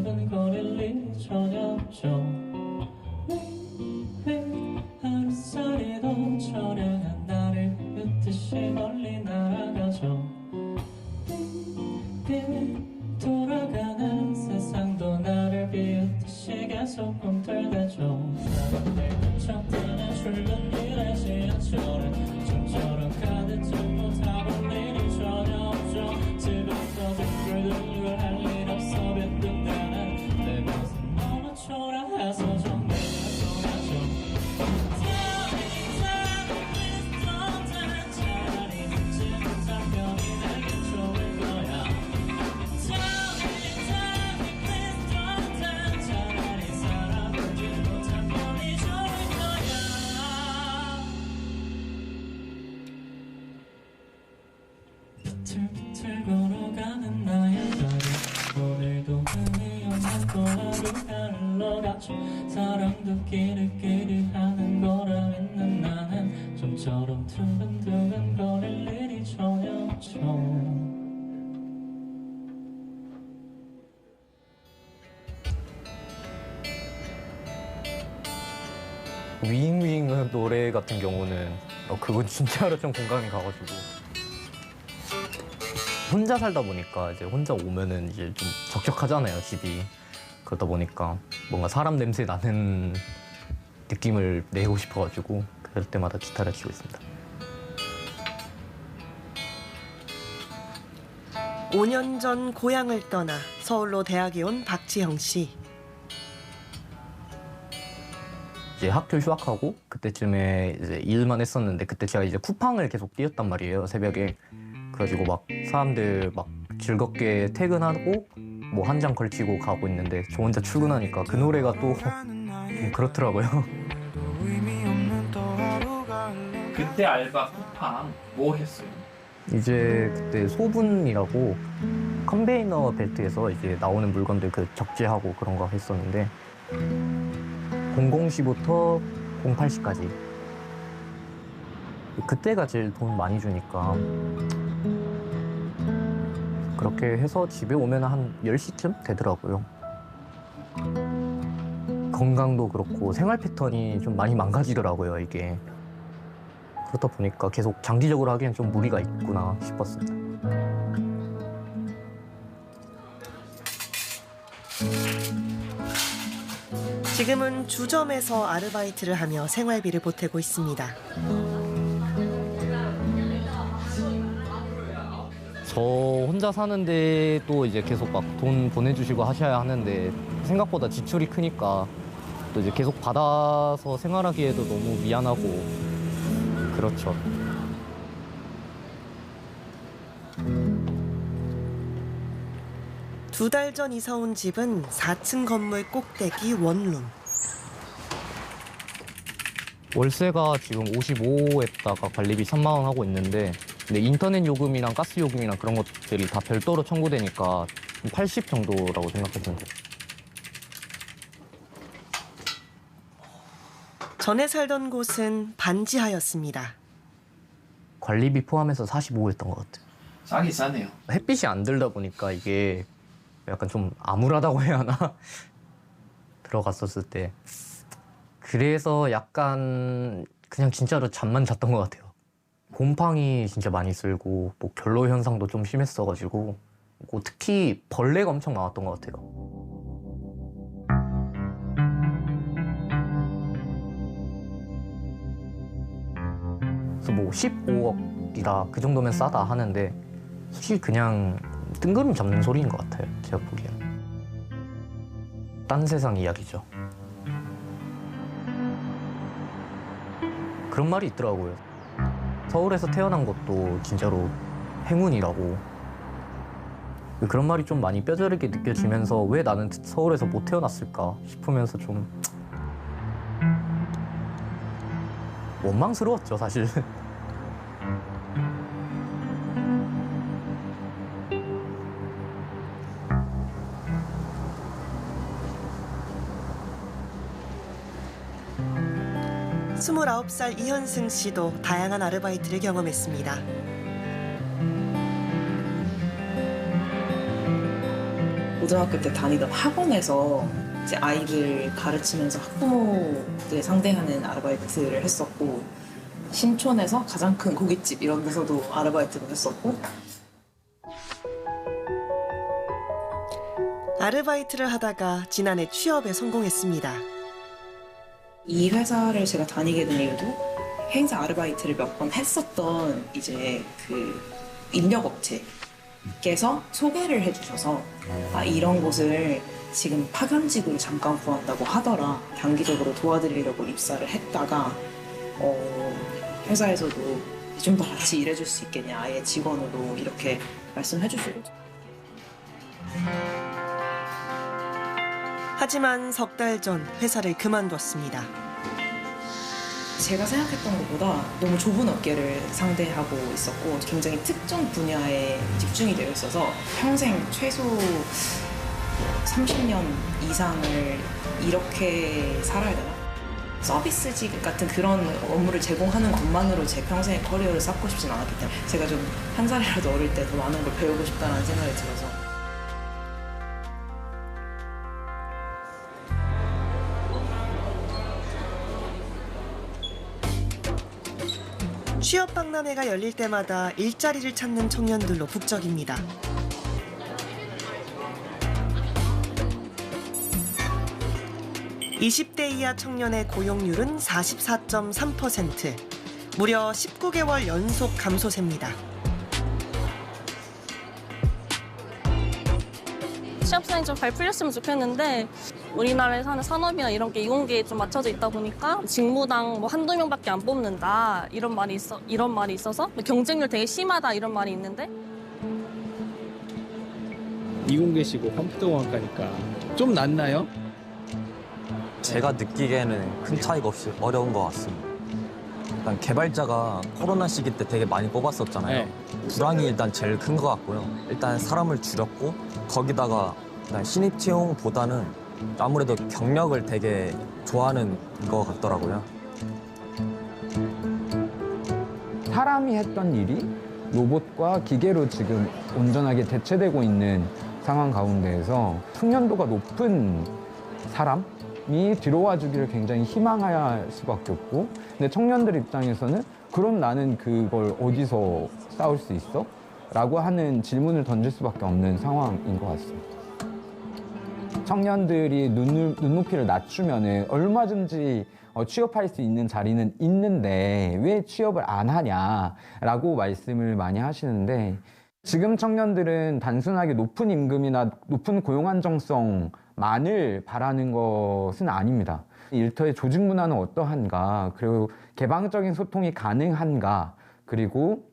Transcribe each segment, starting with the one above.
두근거릴 일이 전혀 없죠. 왜 하루살이도 처량한 나를 비웃듯이 멀리 날아가죠. 돌아가는 세상도 나를 비웃듯이 계속 꿈틀대죠. 사람들 쫓아뜨는 출근길의 지하철은 좀처럼 가득 찼고 타본 일이 전혀 없죠. 집에서 둥글둥글 할 일 없어 빈둥 대는 내 모습 너무 초라해서 좀 내가 떠나죠. 차라리 듣지 못한 편이 내겐 좋을 거야. 차라리 살아보지 못한 편이 좋을 거야. 비틀비틀 걸어가는 나의 다리 오늘도 의미 없는 또 하루가 흘러가죠. 사랑도 끼리끼리 하는 거라 믿는 나는 좀처럼 두근두근 거릴 일이 전혀 없죠. 위잉위잉 노래 같은 경우는 그건 진짜로 좀 공감이 가가지고 혼자 살다 보니까 이제 혼자 오면은 이제 좀 적적하잖아요, 집이. 그러다 보니까 뭔가 사람 냄새 나는 느낌을 내고 싶어가지고 그럴 때마다 기타를 치고 있습니다. 5년 전 고향을 떠나 서울로 대학에 온 박지형 씨. 이제 학교 휴학하고 그때쯤에 이제 일만 했었는데 그때 제가 이제 쿠팡을 계속 뛰었단 말이에요, 새벽에. 그래가지고 막 사람들 막 즐겁게 퇴근하고 뭐 한 장 걸치고 가고 있는데 저 혼자 출근하니까 그 노래가 또 좀 그렇더라고요. 그때 알바 쿠팡 뭐 했어요? 이제 그때 소분이라고 컨베이너 벨트에서 이제 나오는 물건들 그 적재하고 그런 거 했었는데 00시부터 08시까지 그때가 제일 돈 많이 주니까 그렇게 해서 집에 오면 한 10시쯤 되더라고요. 건강도 그렇고 생활 패턴이 좀 많이 망가지더라고요, 이게. 그렇다 보니까 계속 장기적으로 하기엔 좀 무리가 있구나 싶었습니다. 지금은 주점에서 아르바이트를 하며 생활비를 보태고 있습니다. 저 혼자 사는데 또 이제 계속 막 돈 보내주시고 하셔야 하는데 생각보다 지출이 크니까 또 이제 계속 받아서 생활하기에도 너무 미안하고 그렇죠. 두 달 전 이사 온 집은 4층 건물 꼭대기 원룸. 월세가 지금 55에다가 관리비 3만 원 하고 있는데 근데 인터넷 요금이랑 가스 요금이랑 그런 것들이 다 별도로 청구되니까 80 정도라고 생각하시면 돼요. 전에 살던 곳은 반지하였습니다. 관리비 포함해서 45였던 것 같아요. 싸긴 싸네요. 햇빛이 안 들다 보니까 이게 약간 좀 암울하다고 해야 하나? 들어갔었을 때. 그래서 약간 그냥 진짜로 잠만 잤던 것 같아요. 곰팡이 진짜 많이 쓸고 뭐 결로 현상도 좀 심했어가지고 뭐 특히 벌레가 엄청 많았던 것 같아요. 그래서 뭐 15억이다 그 정도면 싸다 하는데 솔직히 그냥 뜬구름 잡는 소리인 것 같아요, 제가 보기에는. 딴 세상 이야기죠. 그런 말이 있더라고요. 서울에서 태어난 것도 진짜로 행운이라고. 그런 말이 좀 많이 뼈저리게 느껴지면서 왜 나는 서울에서 못 태어났을까 싶으면서 좀 원망스러웠죠, 사실. 스물아홉 살 이현승 씨도 다양한 아르바이트를 경험했습니다. 고등학교 때 다니던 학원에서 이제 아이들 가르치면서 학부모들 상대하는 아르바이트를 했었고, 신촌에서 가장 큰 고깃집 이런 데서도 아르바이트를 했었고. 아르바이트를 하다가 지난해 취업에 성공했습니다. 이 회사를 제가 다니게 된 이유도 행사 아르바이트를 몇 번 했었던 이제 그 인력업체께서 소개를 해주셔서 이런 곳을 지금 파견직으로 잠깐 구한다고 하더라. 단기적으로 도와드리려고 입사를 했다가 회사에서도 좀 더 같이 일해줄 수 있겠냐, 아예 직원으로 이렇게 말씀해 주시고. 하지만 석 달 전 회사를 그만뒀습니다. 제가 생각했던 것보다 너무 좁은 업계를 상대하고 있었고 굉장히 특정 분야에 집중이 되어 있어서 평생 최소 30년 이상을 이렇게 살아야 되나? 서비스직 같은 그런 업무를 제공하는 것만으로 제 평생의 커리어를 쌓고 싶진 않았기 때문에 제가 좀 한 살이라도 어릴 때 더 많은 걸 배우고 싶다는 생각이 들어서. 취업 박람회가 열릴 때마다 일자리를 찾는 청년들로 북적입니다. (20대) 이하 청년의 고용률은 44.3%, 무려 19개월 연속 감소세입니다. 취업 사항이 좀 잘 풀렸으면 좋겠는데 우리나라에 사는 산업이나 이런 게 이공계에 좀 맞춰져 있다 보니까 직무당 뭐 한두 명밖에 안 뽑는다 이런 말이 있어서 경쟁률 되게 심하다 이런 말이 있는데, 이공계시고 컴퓨터공학과니까 좀 낫나요? 제가 느끼기에는 큰 차이가 없이 어려운 것 같습니다. 일단 개발자가 코로나 시기 때 되게 많이 뽑았었잖아요. 불황이 일단 제일 큰 것 같고요. 일단 사람을 줄였고 거기다가 일단 신입 채용보다는 아무래도 경력을 되게 좋아하는 것 같더라고요. 사람이 했던 일이 로봇과 기계로 지금 온전하게 대체되고 있는 상황 가운데에서 숙련도가 높은 사람이 들어와 주기를 굉장히 희망할 수밖에 없고, 근데 청년들 입장에서는 그럼 나는 그걸 어디서 쌓을 수 있어? 라고 하는 질문을 던질 수밖에 없는 상황인 것 같습니다. 청년들이 눈높이를 낮추면 얼마든지 취업할 수 있는 자리는 있는데 왜 취업을 안 하냐라고 말씀을 많이 하시는데, 지금 청년들은 단순하게 높은 임금이나 높은 고용 안정성만을 바라는 것은 아닙니다. 일터의 조직 문화는 어떠한가, 그리고 개방적인 소통이 가능한가, 그리고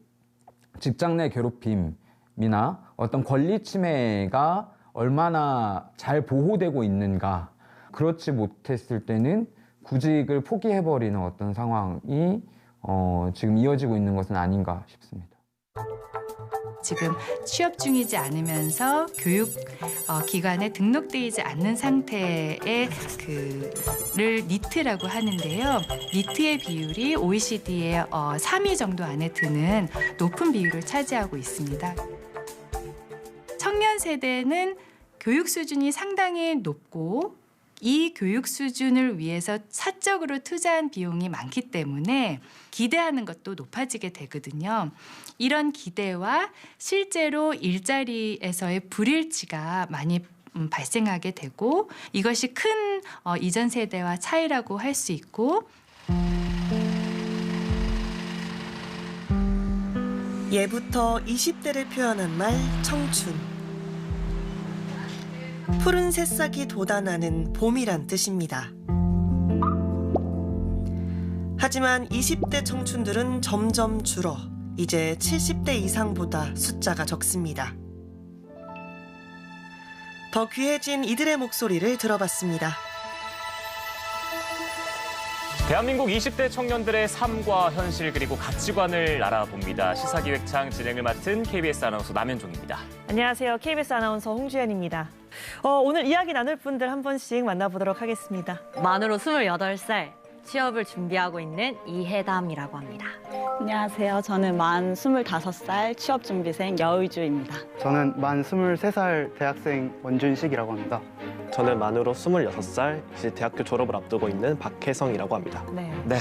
직장 내 괴롭힘이나 어떤 권리 침해가 얼마나 잘 보호되고 있는가, 그렇지 못했을 때는 구직을 포기해버리는 어떤 상황이 지금 이어지고 있는 것은 아닌가 싶습니다. 지금 취업 중이지 않으면서 교육 기관에 등록되어 있지 않는 상태의 그를 니트라고 하는데요. 니트의 비율이 OECD의 3위 정도 안에 드는 높은 비율을 차지하고 있습니다. 청년 세대는 교육 수준이 상당히 높고 이 교육 수준을 위해서 사적으로 투자한 비용이 많기 때문에 기대하는 것도 높아지게 되거든요. 이런 기대와 실제로 일자리에서의 불일치가 많이 발생하게 되고, 이것이 큰 이전 세대와 차이라고 할 수 있고, 예부터 20대를 표현한 말 청춘. 푸른 새싹이 돋아나는 봄이란 뜻입니다. 하지만 20대 청춘들은 점점 줄어 이제 70대 이상보다 숫자가 적습니다. 더 귀해진 이들의 목소리를 들어봤습니다. 대한민국 20대 청년들의 삶과 현실 그리고 가치관을 알아봅니다. 시사기획창 진행을 맡은 KBS 아나운서 남현종입니다. 안녕하세요. KBS 아나운서 홍주연입니다. 오늘 이야기 나눌 분들 한 번씩 만나보도록 하겠습니다. 만으로 28살, 취업을 준비하고 있는 이혜담이라고 합니다. 안녕하세요. 저는 만 25살 취업준비생 여의주입니다. 저는 만 23살 대학생 원준식이라고 합니다. 저는 만으로 26살, 이제 대학교 졸업을 앞두고 있는 박혜성이라고 합니다. 네. 네.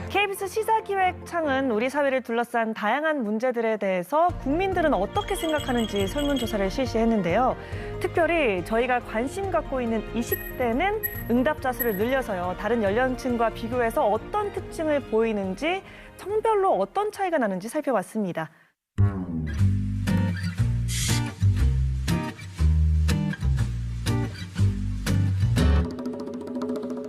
KBS 시사기획창은 우리 사회를 둘러싼 다양한 문제들에 대해서 국민들은 어떻게 생각하는지 설문조사를 실시했는데요. 특별히 저희가 관심 갖고 있는 20대는 응답자 수를 늘려서요. 다른 연령층과 비교해서 어떤 특징을 보이는지, 성별로 어떤 차이가 나는지 살펴봤습니다.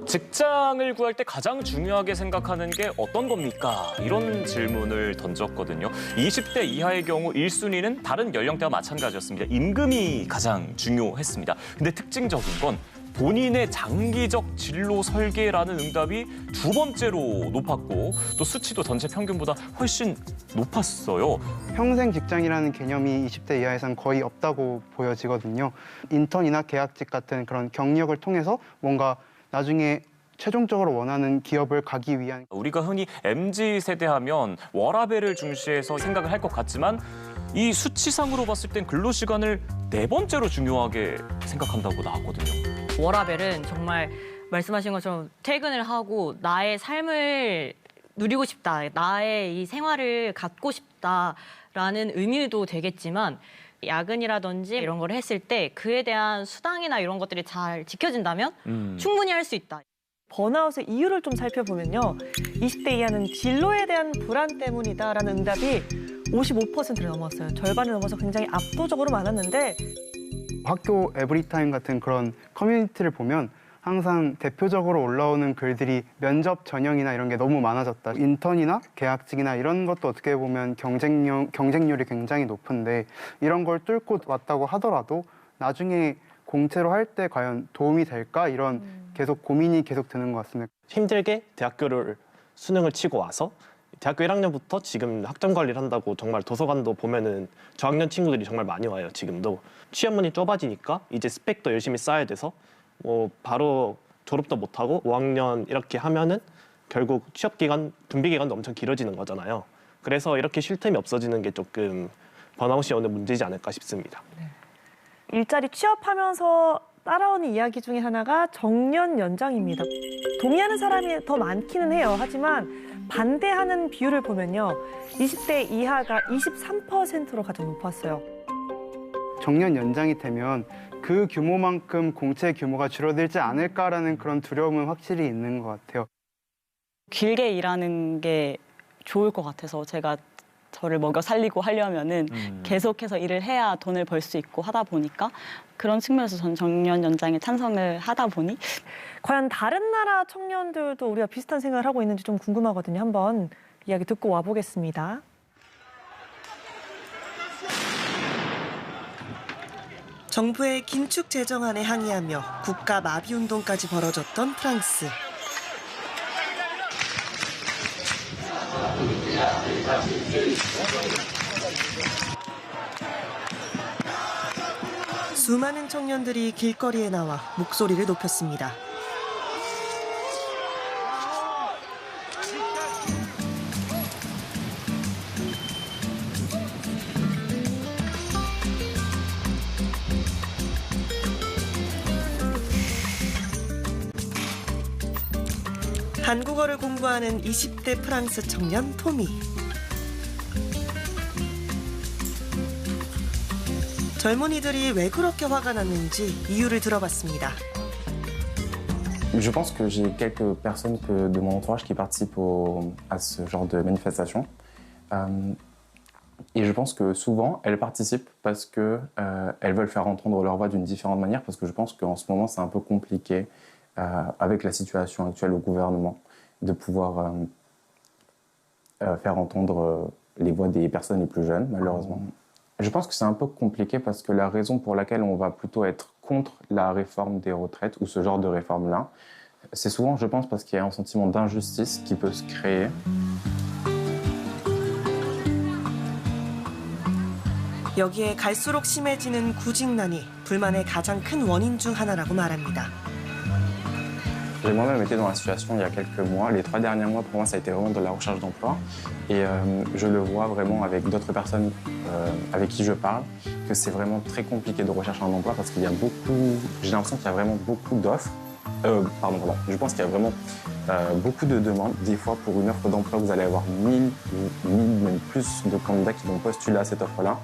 직장을 구할 때 가장 중요하게 생각하는 게 어떤 겁니까? 이런 질문을 던졌거든요. 20대 이하의 경우 1순위는 다른 연령대와 마찬가지였습니다. 임금이 가장 중요했습니다. 근데 특징적인 건 본인의 장기적 진로 설계라는 응답이 두 번째로 높았고 또 수치도 전체 평균보다 훨씬 높았어요. 평생 직장이라는 개념이 20대 이하에선 거의 없다고 보여지거든요. 인턴이나 계약직 같은 그런 경력을 통해서 뭔가 나중에 최종적으로 원하는 기업을 가기 위한 우리가 흔히 MZ세대 하면 워라밸을 중시해서 생각을 할 것 같지만 이 수치상으로 봤을 땐 근로시간을 4번째로 중요하게 생각한다고 나왔거든요. 워라밸은 정말 말씀하신 것처럼 퇴근을 하고 나의 삶을 누리고 싶다, 나의 이 생활을 갖고 싶다라는 의미도 되겠지만 야근이라든지 이런 걸 했을 때 그에 대한 수당이나 이런 것들이 잘 지켜진다면 충분히 할 수 있다. 번아웃의 이유를 좀 살펴보면요. 20대 이하는 진로에 대한 불안 때문이다라는 응답이 55%를 넘었어요. 절반을 넘어서 굉장히 압도적으로 많았는데 학교 에브리타임 같은 그런 커뮤니티를 보면 항상 대표적으로 올라오는 글들이 면접 전형이나 이런 게 너무 많아졌다. 인턴이나 계약직이나 이런 것도 어떻게 보면 경쟁률이 굉장히 높은데 이런 걸 뚫고 왔다고 하더라도 나중에 공채로 할 때 과연 도움이 될까? 이런 계속 고민이 계속 드는 것 같습니다. 힘들게 대학교를 수능을 치고 와서 대학교 1학년부터 지금 학점 관리를 한다고 정말 도서관도 보면은 저학년 친구들이 정말 많이 와요. 지금도 취업문이 좁아지니까 이제 스펙도 열심히 쌓아야 돼서 뭐 바로 졸업도 못하고 5학년 이렇게 하면은 결국 취업 기간, 준비 기간도 엄청 길어지는 거잖아요. 그래서 이렇게 쉴 틈이 없어지는 게 조금 번아웃이 오는 문제이지 않을까 싶습니다. 네. 일자리 취업하면서 따라오는 이야기 중에 하나가 정년 연장입니다. 동의하는 사람이 더 많기는 해요. 하지만 반대하는 비율을 보면요. 20대 이하가 23%로 가장 높았어요. 정년 연장이 되면 그 규모만큼 공채 규모가 줄어들지 않을까라는 그런 두려움은 확실히 있는 것 같아요. 길게 일하는 게 좋을 것 같아서 제가 저를 먹여 살리고 하려면은 계속해서 일을 해야 돈을 벌 수 있고 하다 보니까 그런 측면에서 전 정년 연장에 찬성을 하다 보니 과연 다른 나라 청년들도 우리가 비슷한 생각을 하고 있는지 좀 궁금하거든요. 한번 이야기 듣고 와보겠습니다. 정부의 긴축 재정안에 항의하며 국가 마비 운동까지 벌어졌던 프랑스. 수많은 청년들이 길거리에 나와 목소리를 높였습니다. 한국어를 공부하는 20대 프랑스 청년 토미. 젊은이들이 왜 그렇게 화가 났는지 이유를 들어봤습니다. Je pense que j'ai quelques personnes de mon entourage qui participent à ce genre de manifestation. Et je pense que souvent, elles participent parce qu'elles veulent faire entendre leur voix d'une différente manière, parce que je pense qu'en ce moment, c'est un peu compliqué avec la situation actuelle au gouvernement de pouvoir faire entendre les voix des personnes les plus jeunes, malheureusement. Je pense que c'est un peu compliqué parce que la raison pour laquelle on va plutôt être contre la réforme des retraites ou ce genre de réforme-là, c'est souvent, je pense, parce qu'il y a un sentiment d'injustice qui peut se créer. 여기에 갈수록 심해지는 구직난이 불만의 가장 큰 원인 중 하나라고 말합니다. J'ai moi-même été dans la situation il y a quelques mois. Les 3 derniers mois, pour moi, ça a été vraiment de la recherche d'emploi. Et je le vois vraiment avec d'autres personnes avec qui je parle, que c'est vraiment très compliqué de rechercher un emploi parce qu'il y a beaucoup... J'ai l'impression qu'il y a vraiment beaucoup d'offres. Je pense qu'il y a vraiment beaucoup de demandes. Des fois, pour une offre d'emploi, vous allez avoir 1000, même plus de candidats qui vont postuler à cette offre-là.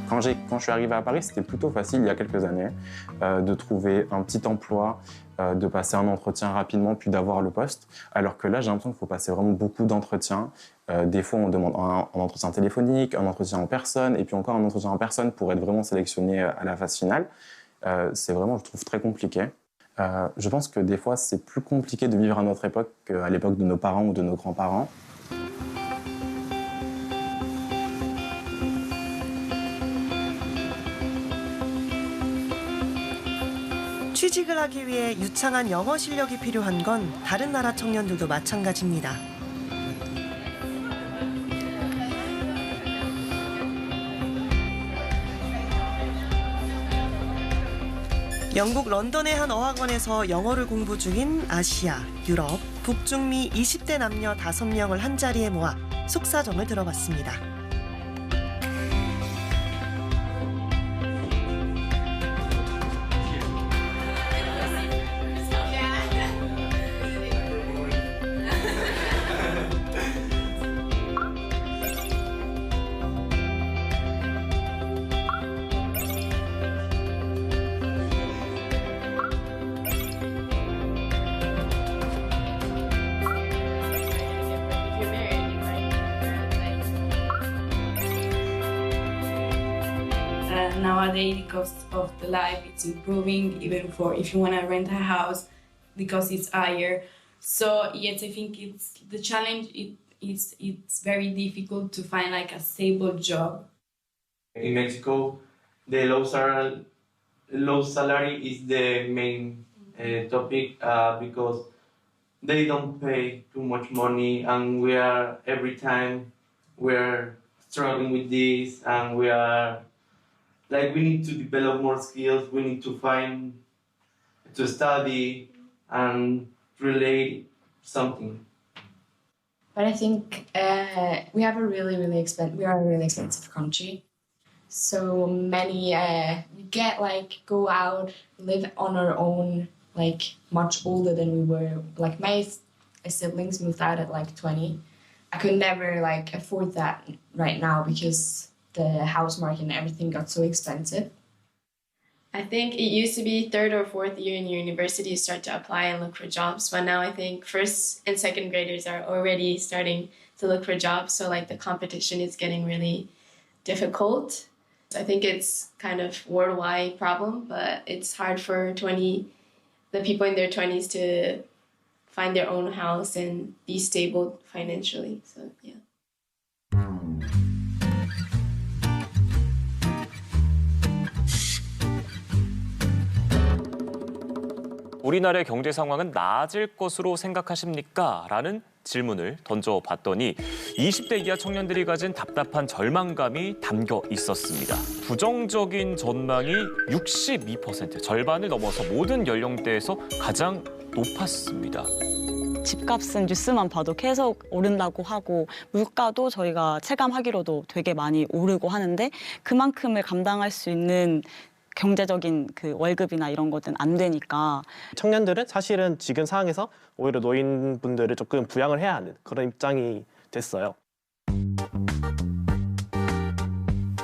Quand je suis arrivé à Paris, c'était plutôt facile, il y a quelques années, de trouver un petit emploi, de passer un entretien rapidement, puis d'avoir le poste. Alors que là, j'ai l'impression qu'il faut passer vraiment beaucoup d'entretiens. Des fois, on demande un entretien téléphonique, un entretien en personne, et puis encore un entretien en personne pour être vraiment sélectionné à la phase finale. C'est vraiment, je trouve, très compliqué. Je pense que des fois, c'est plus compliqué de vivre à notre époque qu'à l'époque de nos parents ou de nos grands-parents. 취직을 하기 위해 유창한 영어 실력이 필요한 건 다른 나라 청년들도 마찬가지입니다. 영국 런던의 한 어학원에서 영어를 공부 중인 아시아, 유럽, 북중미 20대 남녀 5명을 한자리에 모아 속사정을 들어봤습니다. Nowadays, the cost of the life it's improving. Even for if you want to rent a house, the cost is higher. So yes, I think it's the challenge. It's very difficult to find like a stable job. In Mexico, the low salary is the main topic because they don't pay too much money, and every time we're struggling with this, and we need to develop more skills. We need to study and relate something. But I think we are a really expensive country. So many we get go out, live on our own, much older than we were. Like my siblings moved out at 20. I could never afford that right now because the house market and everything got so expensive. I think it used to be 3rd or 4th year in university you start to apply and look for jobs, but now I think 1st and 2nd graders are already starting to look for jobs, so the competition is getting really difficult. I think it's kind of worldwide problem, but it's hard for the people in their 20s to find their own house and be stable financially. So yeah. 우리나라의 경제 상황은 나아질 것으로 생각하십니까? 라는 질문을 던져봤더니 20대 이하 청년들이 가진 답답한 절망감이 담겨 있었습니다. 부정적인 전망이 62%, 절반을 넘어서 모든 연령대에서 가장 높았습니다. 집값은 뉴스만 봐도 계속 오른다고 하고 물가도 저희가 체감하기로도 되게 많이 오르고 하는데 그만큼을 감당할 수 있는 경제적인 월급이나 이런 것들은 안 되니까. 청년들은 사실은 지금 상황에서 오히려 노인분들을 조금 부양을 해야 하는 그런 입장이 됐어요.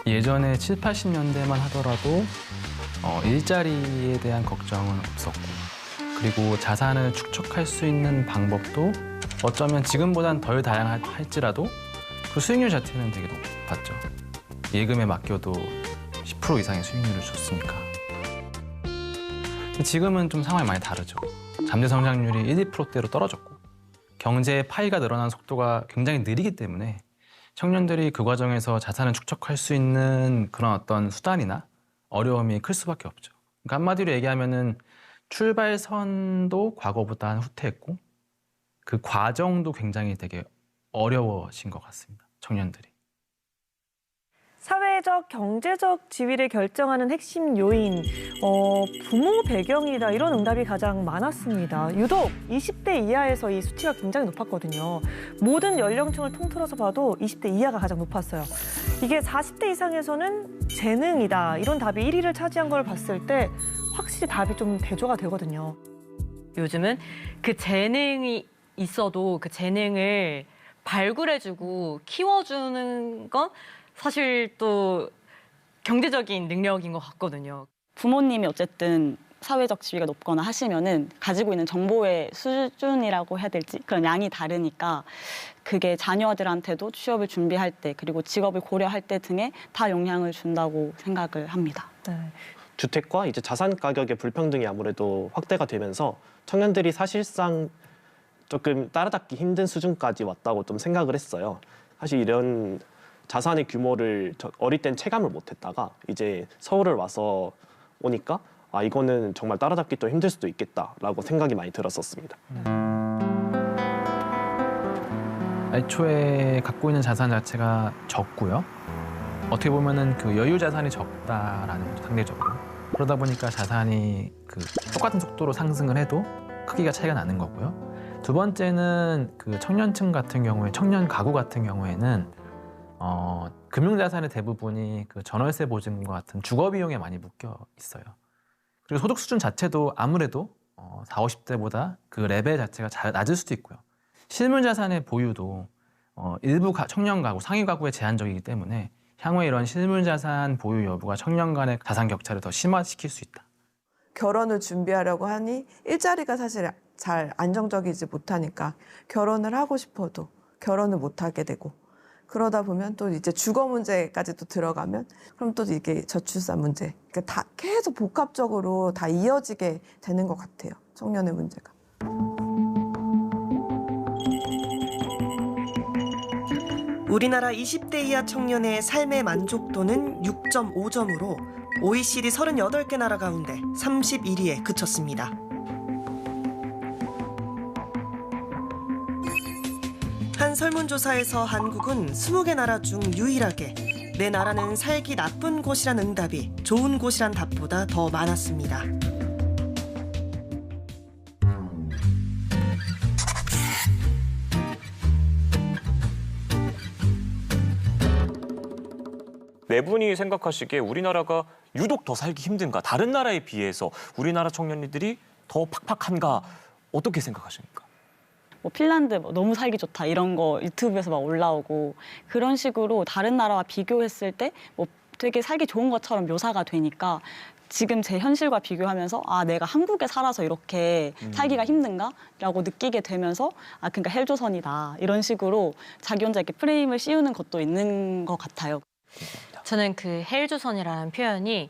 예전에 7, 80년대만 하더라도 일자리에 대한 걱정은 없었고 그리고 자산을 축적할 수 있는 방법도 어쩌면 지금보단 덜 다양할지라도 그 수익률 자체는 되게 높았죠. 예금에 맡겨도 10% 이상의 수익률을 줬으니까. 지금은 좀 상황이 많이 다르죠. 잠재 성장률이 1, 2%대로 떨어졌고 경제의 파이가 늘어나는 속도가 굉장히 느리기 때문에 청년들이 그 과정에서 자산을 축적할 수 있는 그런 어떤 수단이나 어려움이 클 수밖에 없죠. 그러니까 한마디로 얘기하면은 출발선도 과거보다 후퇴했고 그 과정도 굉장히 되게 어려워진 것 같습니다. 청년들이. 사회적, 경제적 지위를 결정하는 핵심 요인, 부모 배경이다 이런 응답이 가장 많았습니다. 유독 20대 이하에서 이 수치가 굉장히 높았거든요. 모든 연령층을 통틀어서 봐도 20대 이하가 가장 높았어요. 이게 40대 이상에서는 재능이다 이런 답이 1위를 차지한 걸 봤을 때 확실히 답이 좀 대조가 되거든요. 요즘은 그 재능이 있어도 그 재능을 발굴해주고 키워주는 건 사실 또 경제적인 능력인 것 같거든요. 부모님이 어쨌든 사회적 지위가 높거나 하시면은 가지고 있는 정보의 수준이라고 해야 될지 그런 양이 다르니까 그게 자녀들한테도 취업을 준비할 때 그리고 직업을 고려할 때 등에 다 영향을 준다고 생각을 합니다. 네. 주택과 이제 자산 가격의 불평등이 아무래도 확대가 되면서 청년들이 사실상 조금 따라잡기 힘든 수준까지 왔다고 좀 생각을 했어요. 사실 이런 자산의 규모를 어릴 땐 체감을 못했다가 이제 서울을 와서 오니까 아 이거는 정말 따라잡기 좀 힘들 수도 있겠다라고 생각이 많이 들었었습니다. 애초에 갖고 있는 자산 자체가 적고요. 어떻게 보면은 그 여유 자산이 적다라는 거죠, 상대적으로. 그러다 보니까 자산이 그 똑같은 속도로 상승을 해도 크기가 차이가 나는 거고요. 두 번째는 그 청년층 같은 경우에 청년 가구 같은 경우에는 금융자산의 대부분이 그 전월세 보증과 같은 주거 비용에 많이 묶여 있어요. 그리고 소득 수준 자체도 아무래도 40, 50대보다 그 레벨 자체가 낮을 수도 있고요. 실물자산의 보유도 일부 청년 가구, 상위 가구에 제한적이기 때문에 향후에 이런 실물자산 보유 여부가 청년 간의 자산 격차를 더 심화시킬 수 있다. 결혼을 준비하려고 하니 일자리가 사실 잘 안정적이지 못하니까 결혼을 하고 싶어도 결혼을 못 하게 되고 그러다 보면 또 이제 주거 문제까지도 들어가면 그럼 또 이게 저출산 문제 그러니까 다 계속 복합적으로 다 이어지게 되는 것 같아요. 청년의 문제가. 우리나라 20대 이하 청년의 삶의 만족도는 6.5점으로 OECD 38개 나라 가운데 31위에 그쳤습니다. 한 설문조사에서 한국은 20개 나라 중 유일하게 내 나라는 살기 나쁜 곳이란 응답이 좋은 곳이란 답보다 더 많았습니다. 네 분이 생각하시기에 우리나라가 유독 더 살기 힘든가? 다른 나라에 비해서 우리나라 청년들이 더 팍팍한가? 어떻게 생각하십니까? 뭐 핀란드 너무 살기 좋다 이런 거 유튜브에서 막 올라오고 그런 식으로 다른 나라와 비교했을 때 뭐 되게 살기 좋은 것처럼 묘사가 되니까 지금 제 현실과 비교하면서 아 내가 한국에 살아서 이렇게 살기가 힘든가라고 느끼게 되면서 아 그러니까 헬조선이다 이런 식으로 자기 혼자 이렇게 프레임을 씌우는 것도 있는 것 같아요. 저는 그 헬조선이라는 표현이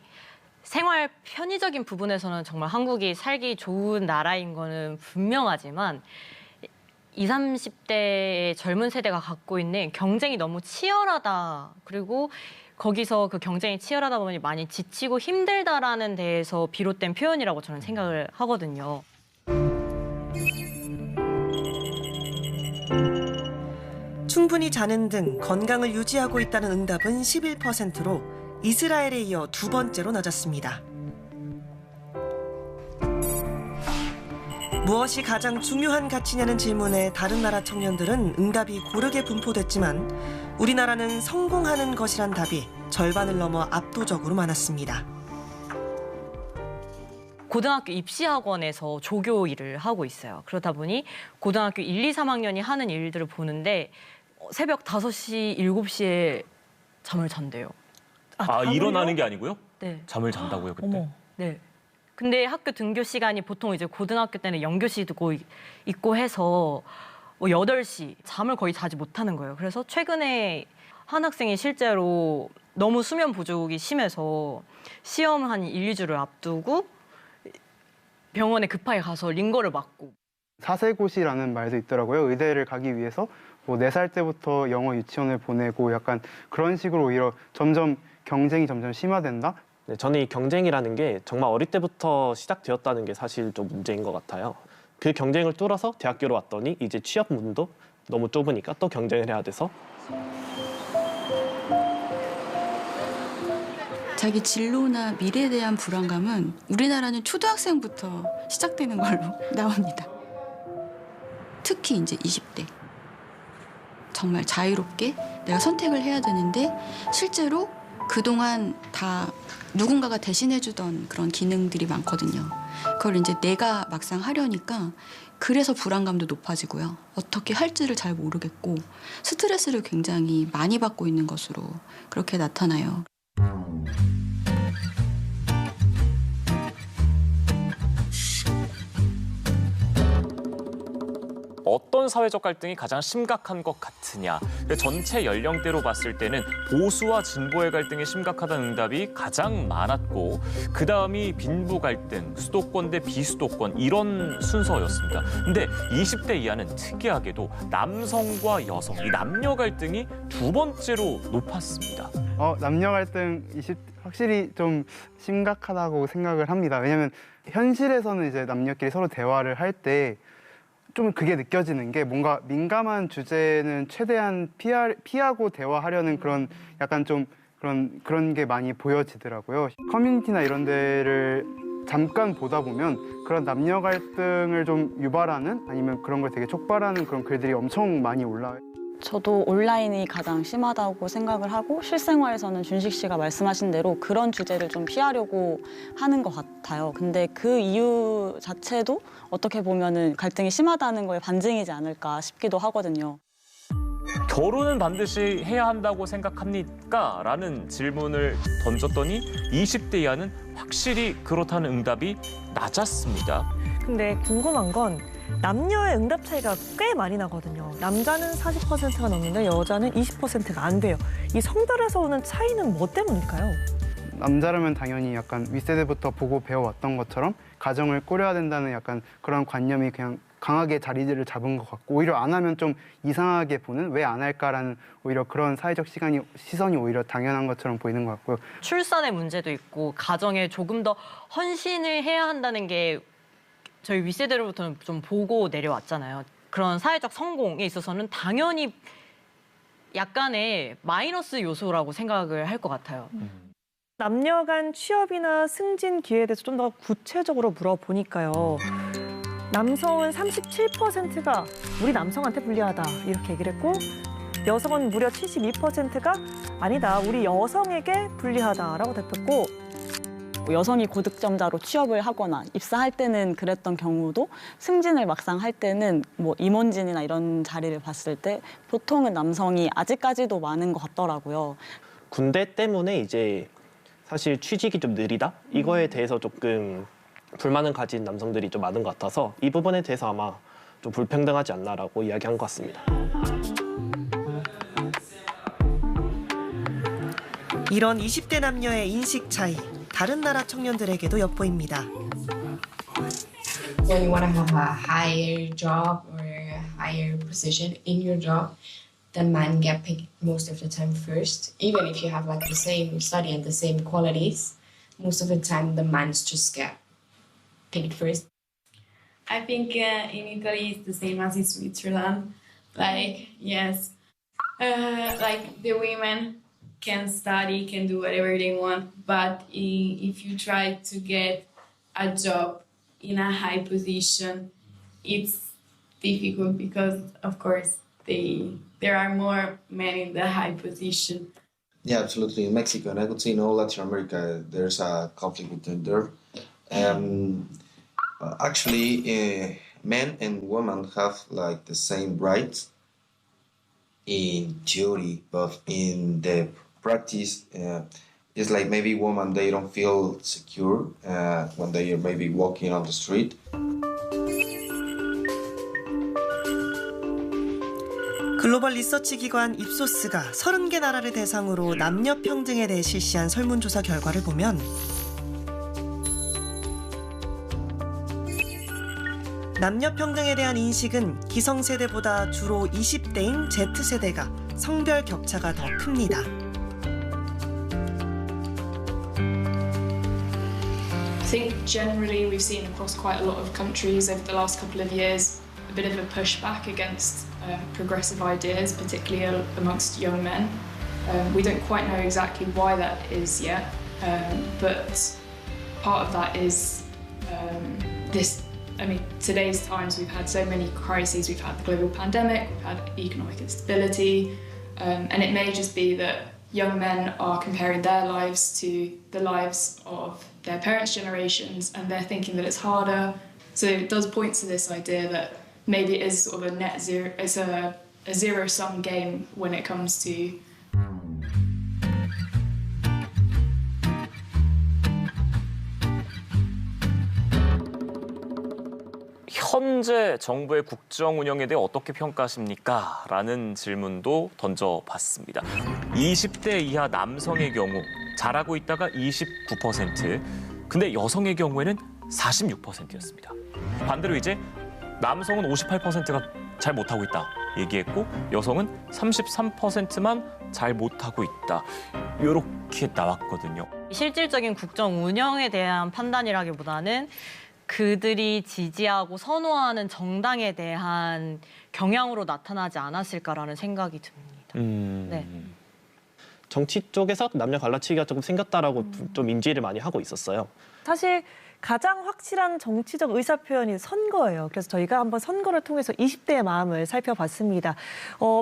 생활 편의적인 부분에서는 정말 한국이 살기 좋은 나라인 거는 분명하지만 20, 30대의 젊은 세대가 갖고 있는 경쟁이 너무 치열하다. 그리고 거기서 그 경쟁이 치열하다 보니 많이 지치고 힘들다라는 데에서 비롯된 표현이라고 저는 생각을 하거든요. 충분히 자는 등 건강을 유지하고 있다는 응답은 11%로 이스라엘에 이어 두 번째로 낮았습니다. 무엇이 가장 중요한 가치냐는 질문에 다른 나라 청년들은 응답이 고르게 분포됐지만 우리나라는 성공하는 것이란 답이 절반을 넘어 압도적으로 많았습니다. 고등학교 입시학원에서 조교 일을 하고 있어요. 그러다 보니 고등학교 1, 2, 3학년이 하는 일들을 보는데 새벽 5시, 7시에 잠을 잔대요. 일어나는 게 아니고요? 네. 잠을 잔다고요, 그때? 어머. 네. 근데 학교 등교 시간이 보통 이제 고등학교 때는 연교시도 있고 해서 뭐 8시 잠을 거의 자지 못하는 거예요. 그래서 최근에 한 학생이 실제로 너무 수면 부족이 심해서 시험 한 1, 2주를 앞두고 병원에 급하게 가서 링거를 맞고. 사세고시라는 말도 있더라고요. 의대를 가기 위해서 뭐 4살 때부터 영어 유치원을 보내고 약간 그런 식으로 오히려 점점 경쟁이 점점 심화된다? 네, 저는 이 경쟁이라는 게 정말 어릴 때부터 시작되었다는 게 사실 좀 문제인 것 같아요. 그 경쟁을 뚫어서 대학교로 왔더니 이제 취업 문도 너무 좁으니까 또 경쟁을 해야 돼서 자기 진로나 미래에 대한 불안감은 우리나라는 초등학생부터 시작되는 걸로 나옵니다. 특히 이제 20대. 정말 자유롭게 내가 선택을 해야 되는데 실제로 그동안 다 누군가가 대신해주던 그런 기능들이 많거든요. 그걸 이제 내가 막상 하려니까 그래서 불안감도 높아지고요. 어떻게 할지를 잘 모르겠고 스트레스를 굉장히 많이 받고 있는 것으로 그렇게 나타나요. 어떤 사회적 갈등이 가장 심각한 것 같으냐. 전체 연령대로 봤을 때는 보수와 진보의 갈등이 심각하다는 응답이 가장 많았고 그 다음이 빈부 갈등, 수도권 대 비수도권 이런 순서였습니다. 근데 20대 이하는 특이하게도 남성과 여성, 이 남녀 갈등이 두 번째로 높았습니다. 남녀 갈등 확실히 좀 심각하다고 생각을 합니다. 왜냐하면 현실에서는 이제 남녀끼리 서로 대화를 할 때 좀 그게 느껴지는 게 뭔가 민감한 주제는 최대한 피하고 대화하려는 그런 약간 좀 그런 게 많이 보여지더라고요. 커뮤니티나 이런 데를 잠깐 보다 보면 그런 남녀 갈등을 좀 유발하는 아니면 그런 걸 되게 촉발하는 그런 글들이 엄청 많이 올라와요. 저도 온라인이 가장 심하다고 생각을 하고 실생활에서는 준식 씨가 말씀하신 대로 그런 주제를 좀 피하려고 하는 것 같아요. 근데 그 이유 자체도 어떻게 보면은 갈등이 심하다는 거에 반증이지 않을까 싶기도 하거든요. 결혼은 반드시 해야 한다고 생각합니까? 라는 질문을 던졌더니 20대 이하는 확실히 그렇다는 응답이 낮았습니다. 근데 궁금한 건 남녀의 응답 차이가 꽤 많이 나거든요. 남자는 40%가 넘는데 여자는 20%가 안 돼요. 이 성별에서 오는 차이는 뭐 때문일까요? 남자라면 당연히 약간 윗세대부터 보고 배워왔던 것처럼 가정을 꾸려야 된다는 약간 그런 관념이 그냥 강하게 자리를 잡은 것 같고 오히려 안 하면 좀 이상하게 보는 왜 안 할까라는 오히려 그런 사회적 시선이 오히려 당연한 것처럼 보이는 것 같고요. 출산의 문제도 있고 가정에 조금 더 헌신을 해야 한다는 게 저희 윗세대로부터는 좀 보고 내려왔잖아요. 그런 사회적 성공에 있어서는 당연히 약간의 마이너스 요소라고 생각을 할 것 같아요. 남녀 간 취업이나 승진 기회에 대해서 좀 더 구체적으로 물어보니까요. 남성은 37%가 우리 남성한테 불리하다 이렇게 얘기를 했고 여성은 무려 72%가 아니다 우리 여성에게 불리하다라고 답했고 여성이 고득점자로 취업을 하거나 입사할 때는 그랬던 경우도 승진을 막상 할 때는 뭐 임원진이나 이런 자리를 봤을 때 보통은 남성이 아직까지도 많은 것 같더라고요. 군대 때문에 이제 사실 취직이 좀 느리다? 이거에 대해서 조금 불만을 가진 남성들이 좀 많은 것 같아서 이 부분에 대해서 아마 좀 불평등하지 않나라고 이야기한 것 같습니다. 이런 20대 남녀의 인식 차이, 다른 나라 청년들에게도 엿보입니다. When you want to have a higher job or a higher position in your job, the man get picked most of the time first. Even if you have like the same study and the same qualities, most of the time the man's just get picked first. I think in Italy it's the same as in Switzerland. Like, yes, like the women can study, can do whatever they want, but if you try to get a job in a high position, it's difficult because, of course, there are more men in the high position. Yeah, absolutely. In Mexico, and I could see in all Latin America, there's a conflict between there. Actually, men and women have like the same rights in theory, but in the practice, it's like maybe women, they don't feel secure when they are maybe walking on the street. 글로벌 리서치 기관 입소스가 30개 나라를 대상으로 남녀 평등에 대해 실시한 설문조사 결과를 보면 남녀 평등에 대한 인식은 기성세대보다 주로 20대인 Z세대가 성별 격차가 더 큽니다. I think generally we've seen across quite a lot of countries over the last couple of years a bit of a pushback against progressive ideas, particularly amongst young men. We don't quite know exactly why that is yet, But part of that is today's times we've had so many crises. We've had the global pandemic, we've had economic instability, and it may just be that young men are comparing their lives to the lives of their parents' generations, and they're thinking that it's harder. So it does point to this idea that maybe it is sort of a net zero, it's a zero-sum game when it comes to 현재 정부의 국정 운영에 대해 어떻게 평가하십니까? 라는 질문도 던져봤습니다. 20대 이하 남성의 경우 잘하고 있다가 29%, 근데 여성의 경우에는 46%였습니다. 반대로 이제 남성은 58%가 잘 못하고 있다 얘기했고 여성은 33%만 잘 못하고 있다. 이렇게 나왔거든요. 실질적인 국정 운영에 대한 판단이라기보다는 그들이 지지하고 선호하는 정당에 대한 경향으로 나타나지 않았을까라는 생각이 듭니다. 네. 정치 쪽에서 남녀 갈라치기가 조금 생겼다라고 좀 인지를 많이 하고 있었어요. 사실 가장 확실한 정치적 의사표현이 선거예요. 그래서 저희가 한번 선거를 통해서 20대의 마음을 살펴봤습니다.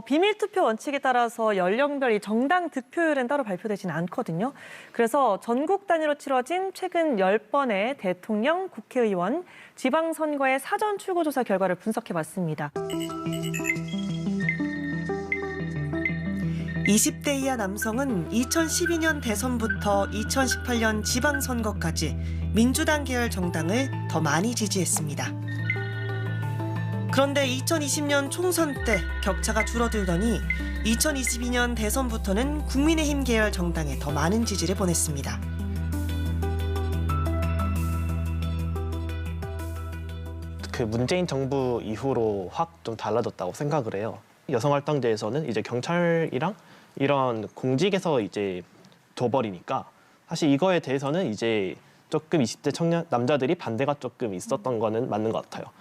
비밀투표 원칙에 따라서 연령별이 정당 득표율은 따로 발표되지는 않거든요. 그래서 전국 단위로 치러진 최근 10번의 대통령, 국회의원, 지방선거의 사전 출구조사 결과를 분석해봤습니다. 20대 이하 남성은 2012년 대선부터 2018년 지방선거까지 민주당 계열 정당을 더 많이 지지했습니다. 그런데 2020년 총선 때 격차가 줄어들더니 2022년 대선부터는 국민의힘 계열 정당에 더 많은 지지를 보냈습니다. 그 문재인 정부 이후로 확 좀 달라졌다고 생각을 해요. 여성활동제에서는 이제 경찰이랑 이런 공직에서 이제 둬버리니까 사실 이거에 대해서는 이제 조금 20대 청년 남자들이 반대가 조금 있었던 거는 맞는 것 같아요.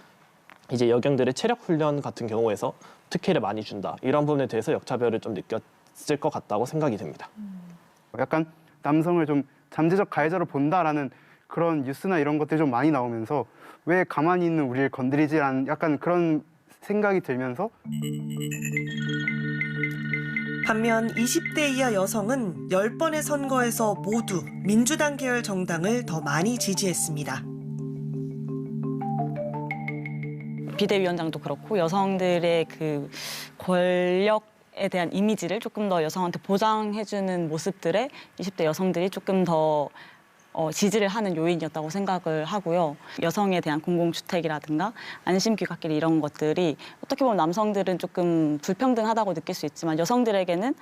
이제 여경들의 체력 훈련 같은 경우에서 특혜를 많이 준다. 이런 부분에 대해서 역차별을 좀 느꼈을 것 같다고 생각이 됩니다. 약간 남성을 좀 잠재적 가해자로 본다라는 그런 뉴스나 이런 것들이 좀 많이 나오면서 왜 가만히 있는 우리를 건드리지라는 약간 그런 생각이 들면서 반면 20대 이하 여성은 10번의 선거에서 모두 민주당 계열 정당을 더 많이 지지했습니다. 비대위원장도 그렇고 여성들의 그 권력에 대한 이미지를 조금 더 여성한테 보장해주는 모습들에 20대 여성들이 조금 더 지지를 하는 요인이었다고 생각을 하고요. 여성에 대한 공공주택이라든가 안심귀갓길 이런 것들이 어떻게 보면 남성들은 조금 불평등하다고 느낄 수 있지만 여성들에게는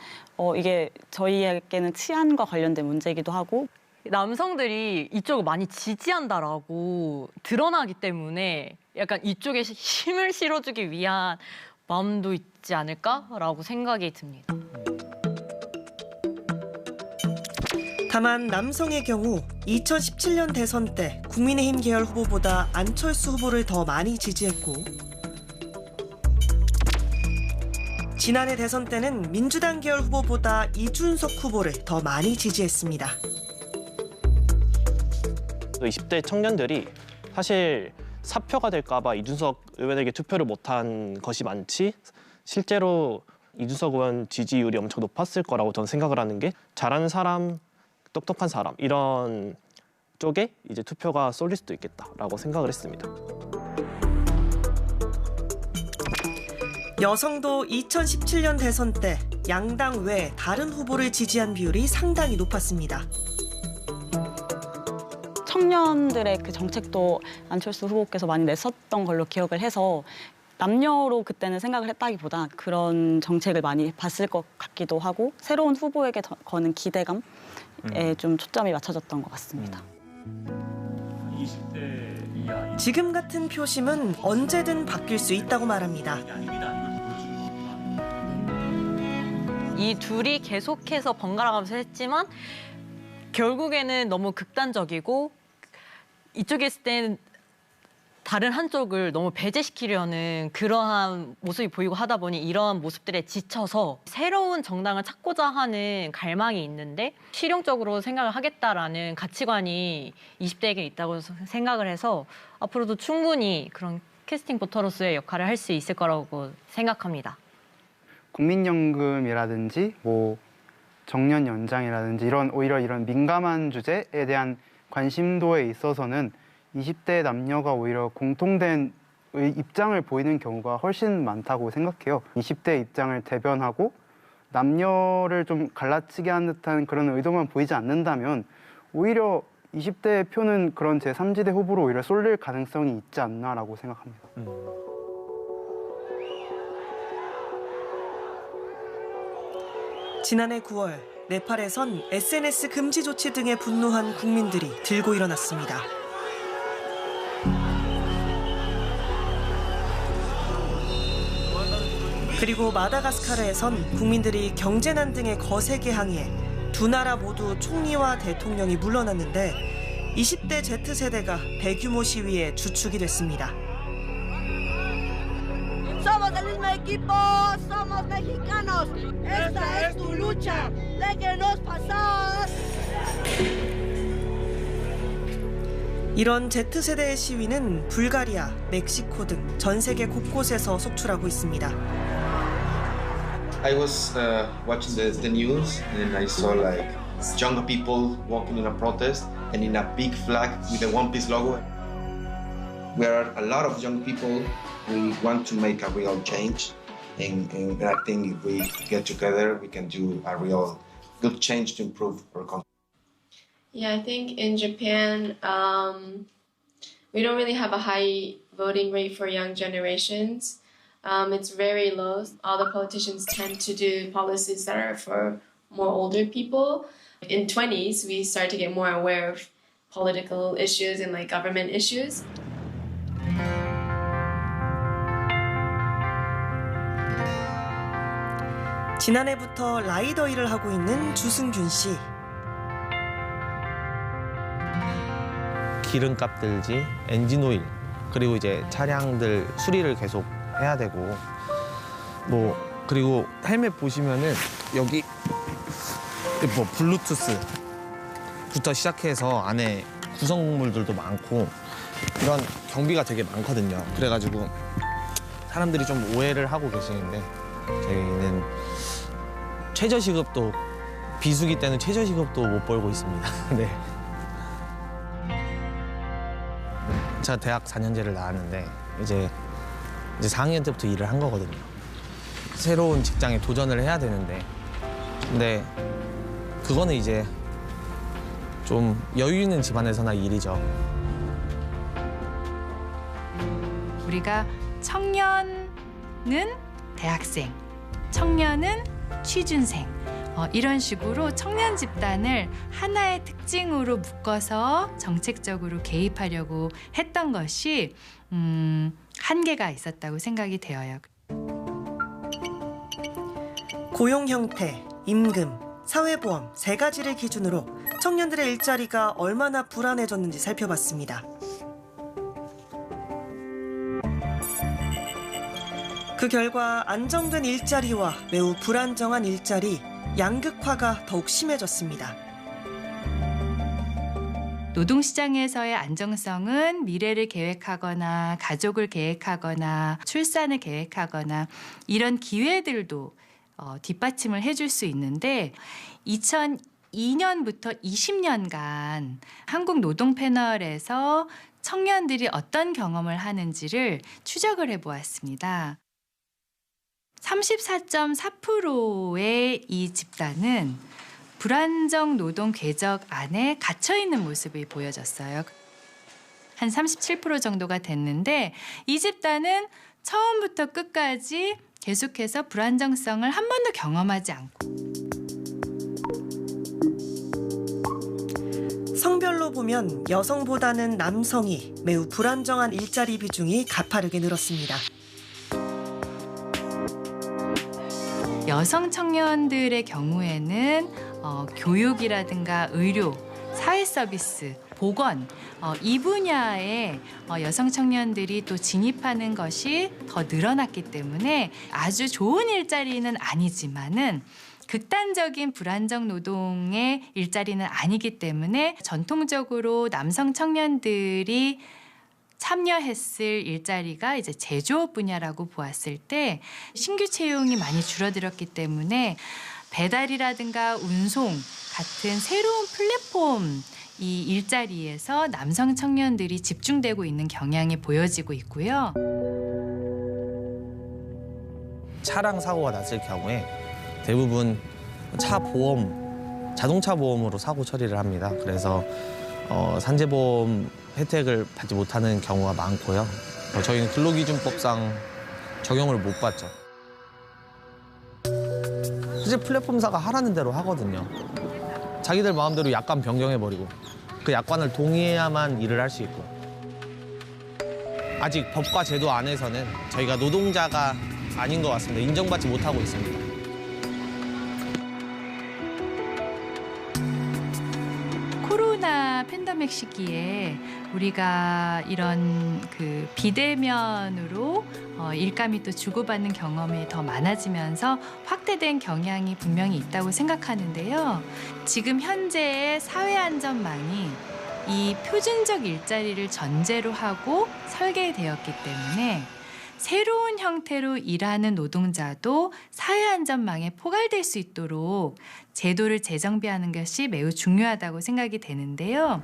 이게 저희에게는 치안과 관련된 문제이기도 하고 남성들이 이쪽을 많이 지지한다라고 드러나기 때문에 약간 이쪽에 힘을 실어주기 위한 마음도 있지 않을까라고 생각이 듭니다. 다만 남성의 경우 2017년 대선 때 국민의힘 계열 후보보다 안철수 후보를 더 많이 지지했고 지난해 대선 때는 민주당 계열 후보보다 이준석 후보를 더 많이 지지했습니다. 20대 청년들이 사실 사표가 될까 봐 이준석 의원에게 투표를 못한 것이 많지 실제로 이준석 의원 지지율이 엄청 높았을 거라고 저는 생각을 하는 게 잘하는 사람, 똑똑한 사람 이런 쪽에 이제 투표가 쏠릴 수도 있겠다라고 생각을 했습니다. 여성도 2017년 대선 때 양당 외 다른 후보를 지지한 비율이 상당히 높았습니다. 청년들의 그 정책도 안철수 후보께서 많이 냈었던 걸로 기억을 해서 남녀로 그때는 생각을 했다기보다 그런 정책을 많이 봤을 것 같기도 하고 새로운 후보에게 거는 기대감에 좀 초점이 맞춰졌던 것 같습니다. 20대 이하 지금 같은 표심은 언제든 바뀔 수 있다고 말합니다. 이 둘이 계속해서 번갈아가면서 했지만 결국에는 너무 극단적이고 이쪽에 있을 때는 다른 한쪽을 너무 배제시키려는 그러한 모습이 보이고 하다 보니 이러한 모습들에 지쳐서 새로운 정당을 찾고자 하는 갈망이 있는데 실용적으로 생각을 하겠다라는 가치관이 20대에게 있다고 생각을 해서 앞으로도 충분히 그런 캐스팅 보터로서의 역할을 할 수 있을 거라고 생각합니다. 국민연금이라든지 뭐 정년 연장이라든지 오히려 이런 민감한 주제에 대한 관심도에 있어서는 20대 남녀가 오히려 공통된 입장을 보이는 경우가 훨씬 많다고 생각해요. 20대 입장을 대변하고 남녀를 좀 갈라치게 하는 듯한 그런 의도만 보이지 않는다면 오히려 20대의 표는 그런 제3지대 후보로 오히려 쏠릴 가능성이 있지 않나라고 생각합니다. 지난해 9월 네팔에선 SNS 금지 조치 등에 분노한 국민들이 들고 일어났습니다. 그리고 마다가스카르에선 국민들이 경제난 등의 거세게 항의해 두 나라 모두 총리와 대통령이 물러났는데 20대 Z세대가 대규모 시위의 주축이 됐습니다. Somos del mismo equipo, somos mexicanos. Esta es tu lucha. Déjenos pasar. 이런 Z세대의 시위는 불가리아, 멕시코 등 전 세계 곳곳에서 속출하고 있습니다. I was watching the news and I saw like younger people walking in a protest and in a big flag with the One Piece logo. We are a lot of young people. We want to make a real change, and I think if we get together, we can do a real good change to improve our country. Yeah, I think in Japan, we don't really have a high voting rate for young generations. It's very low. All the politicians tend to do policies that are for more older people. In 20s, we start to get more aware of political issues and like government issues. 지난해부터 라이더 일을 하고 있는 주승균 씨. 기름값 들지, 엔진 오일, 그리고 이제 차량들 수리를 계속 해야 되고, 뭐 그리고 헬멧 보시면은 여기 뭐 블루투스부터 시작해서 안에 구성물들도 많고 이런 경비가 되게 많거든요. 그래가지고 사람들이 좀 오해를 하고 계시는데 저희는 최저시급도 비수기 때는 최저시급도 못 벌고 있습니다. 네. 제가 대학 4년제를 나왔는데 이제 4학년 때부터 일을 한 거거든요. 새로운 직장에 도전을 해야 되는데 근데 그거는 이제 좀 여유 있는 집안에서나 일이죠. 우리가 청년은 대학생, 청년은 취준생 이런 식으로 청년 집단을 하나의 특징으로 묶어서 정책적으로 개입하려고 했던 것이 한계가 있었다고 생각이 되어요. 고용 형태, 임금, 사회보험 3가지를 기준으로 청년들의 일자리가 얼마나 불안해졌는지 살펴봤습니다. 그 결과 안정된 일자리와 매우 불안정한 일자리, 양극화가 더욱 심해졌습니다. 노동시장에서의 안정성은 미래를 계획하거나 가족을 계획하거나 출산을 계획하거나 이런 기회들도 뒷받침을 해줄 수 있는데 2002년부터 20년간 한국 노동 패널에서 청년들이 어떤 경험을 하는지를 추적을 해보았습니다. 34.4%의 이 집단은 불안정 노동 궤적 안에 갇혀있는 모습이 보여졌어요. 한 37% 정도가 됐는데 이 집단은 처음부터 끝까지 계속해서 불안정성을 한 번도 경험하지 않고 성별로 보면 여성보다는 남성이 매우 불안정한 일자리 비중이 가파르게 늘었습니다. 여성 청년들의 경우에는 교육이라든가 의료, 사회 서비스, 보건 이 분야에 여성 청년들이 또 진입하는 것이 더 늘어났기 때문에 아주 좋은 일자리는 아니지만은 극단적인 불안정 노동의 일자리는 아니기 때문에 전통적으로 남성 청년들이 참여했을 일자리가 이제 제조업 분야라고 보았을 때 신규 채용이 많이 줄어들었기 때문에 배달이라든가 운송 같은 새로운 플랫폼 이 일자리에서 남성 청년들이 집중되고 있는 경향이 보여지고 있고요. 차량 사고가 났을 경우에 대부분 차 보험, 자동차 보험으로 사고 처리를 합니다. 그래서 산재보험 혜택을 받지 못하는 경우가 많고요. 저희는 근로기준법상 적용을 못 받죠. 실제 플랫폼사가 하라는 대로 하거든요. 자기들 마음대로 약관 변경해버리고 그 약관을 동의해야만 일을 할 수 있고. 아직 법과 제도 안에서는 저희가 노동자가 아닌 것 같습니다. 인정받지 못하고 있습니다. 코로나 팬데믹 시기에 우리가 이런 그 비대면으로 일감이 또 주고받는 경험이 더 많아지면서 확대된 경향이 분명히 있다고 생각하는데요. 지금 현재의 사회안전망이 이 표준적 일자리를 전제로 하고 설계되었기 때문에 새로운 형태로 일하는 노동자도 사회안전망에 포괄될 수 있도록 제도를 재정비하는 것이 매우 중요하다고 생각이 되는데요.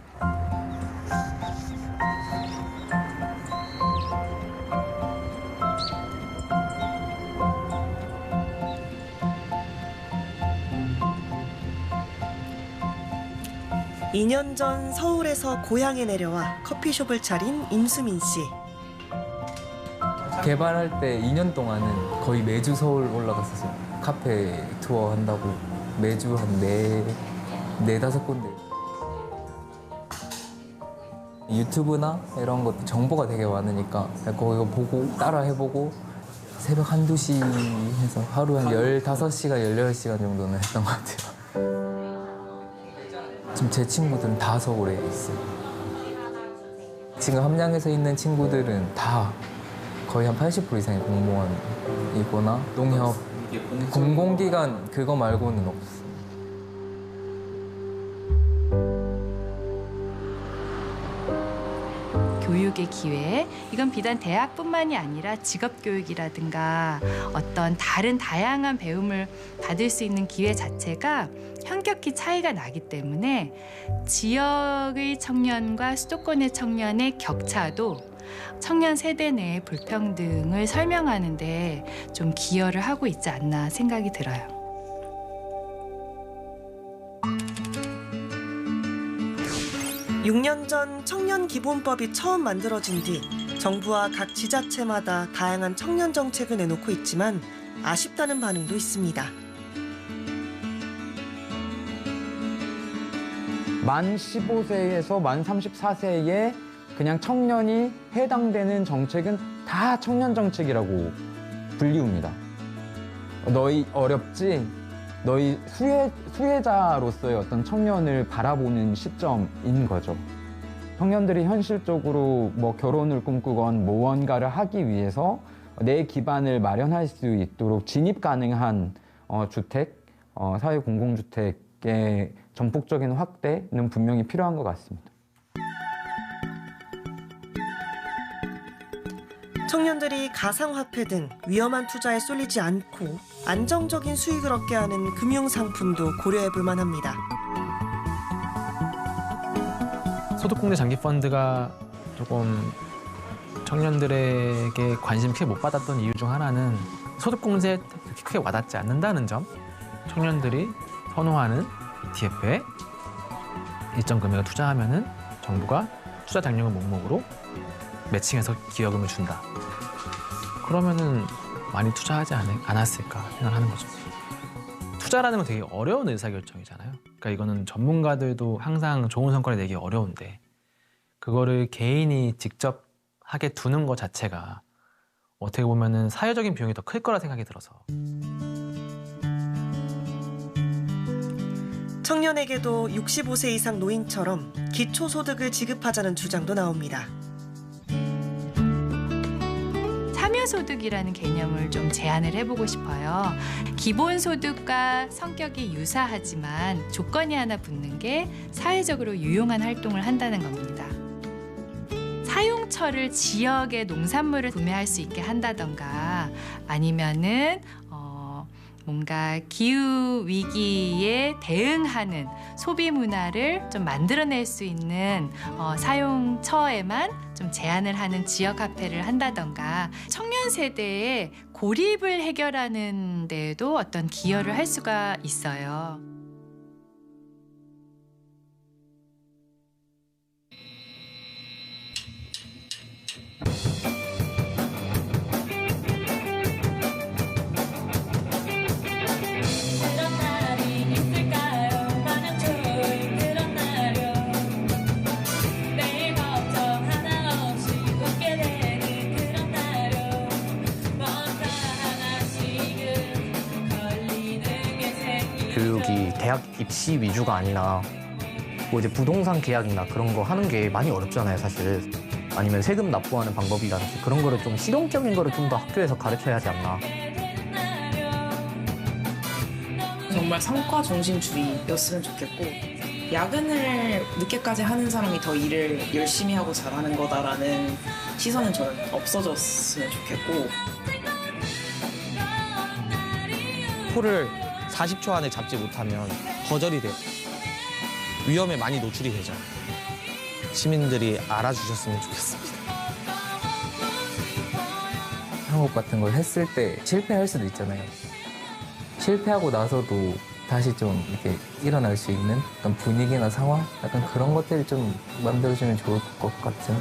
이 년 전 서울에서 고향에 내려와 커피숍을 차린 임수민 씨. 개발할 때 2년 동안은 거의 매주 서울 올라갔었어요. 카페 투어 한다고 매주 한 네다섯 군데. 유튜브나 이런 것 정보가 되게 많으니까 거기 보고 따라 해보고 새벽 1, 2시 해서 하루 한 15시간, 16시간 정도는 했던 것 같아요. 지금 제 친구들은 다 서울에 있어요. 지금 함양에서 있는 친구들은 다 거의 한 80% 이상이 공무원이거나 농협, 공공기관 그거 말고는 없어요. 교육의 기회, 이건 비단 대학뿐만이 아니라 직업교육이라든가 어떤 다른 다양한 배움을 받을 수 있는 기회 자체가 현격히 차이가 나기 때문에 지역의 청년과 수도권의 청년의 격차도 청년 세대 내의 불평등을 설명하는 데 좀 기여를 하고 있지 않나 생각이 들어요. 육 년 전 청년기본법이 처음 만들어진 뒤 정부와 각 지자체마다 다양한 청년 정책을 내놓고 있지만 아쉽다는 반응도 있습니다. 만 15세에서 만 34세에 그냥 청년이 해당되는 정책은 다 청년 정책이라고 불리웁니다. 너희 어렵지? 너희 수혜자로서의 어떤 청년을 바라보는 시점인 거죠. 청년들이 현실적으로 뭐 결혼을 꿈꾸건 무언가를 하기 위해서 내 기반을 마련할 수 있도록 진입 가능한 주택, 사회 공공주택의 전폭적인 확대는 분명히 필요한 것 같습니다. 청년들이 가상화폐 등 위험한 투자에 쏠리지 않고 안정적인 수익을 얻게 하는 금융상품도 고려해 볼 만합니다. 소득공제 장기펀드가 조금 청년들에게 관심 크게 못 받았던 이유 중 하나는 소득공제에 크게 와닿지 않는다는 점, 청년들이 선호하는 ETF에 일정 금액을 투자하면은 정부가 투자 장려금 목록으로 매칭해서 기여금을 준다. 그러면은 많이 투자하지 않았을까 생각하는 거죠. 투자라는 건 되게 어려운 의사결정이잖아요. 그러니까 이거는 전문가들도 항상 좋은 성과를 내기 어려운데 그거를 개인이 직접 하게 두는 것 자체가 어떻게 보면은 사회적인 비용이 더 클 거라 생각이 들어서. 청년에게도 65세 이상 노인처럼 기초소득을 지급하자는 주장도 나옵니다. 참여소득이라는 개념을 좀 제안을 해보고 싶어요. 기본소득과 성격이 유사하지만 조건이 하나 붙는 게 사회적으로 유용한 활동을 한다는 겁니다. 사용처를 지역의 농산물을 구매할 수 있게 한다던가 아니면은 뭔가 기후 위기에 대응하는 소비 문화를 좀 만들어낼 수 있는 사용처에만 좀 제한을 하는 지역 화폐를 한다던가 청년 세대의 고립을 해결하는 데에도 어떤 기여를 할 수가 있어요. 교육이 대학 입시 위주가 아니라 뭐 이제 부동산 계약이나 그런 거 하는 게 많이 어렵잖아요, 사실. 아니면 세금 납부하는 방법이라든지 그런 거를 좀 실용적인 거를 좀 더 학교에서 가르쳐야 하지 않나. 정말 성과 중심주의였으면 좋겠고 야근을 늦게까지 하는 사람이 더 일을 열심히 하고 잘하는 거다라는 시선은 저는 없어졌으면 좋겠고 코를 40초 안에 잡지 못하면 거절이 돼요. 위험에 많이 노출이 되죠. 시민들이 알아주셨으면 좋겠습니다. 창업 같은 걸 했을 때 실패할 수도 있잖아요. 실패하고 나서도 다시 좀 이렇게 일어날 수 있는 어떤 분위기나 상황? 약간 그런 것들을 좀 만들어주면 좋을 것 같은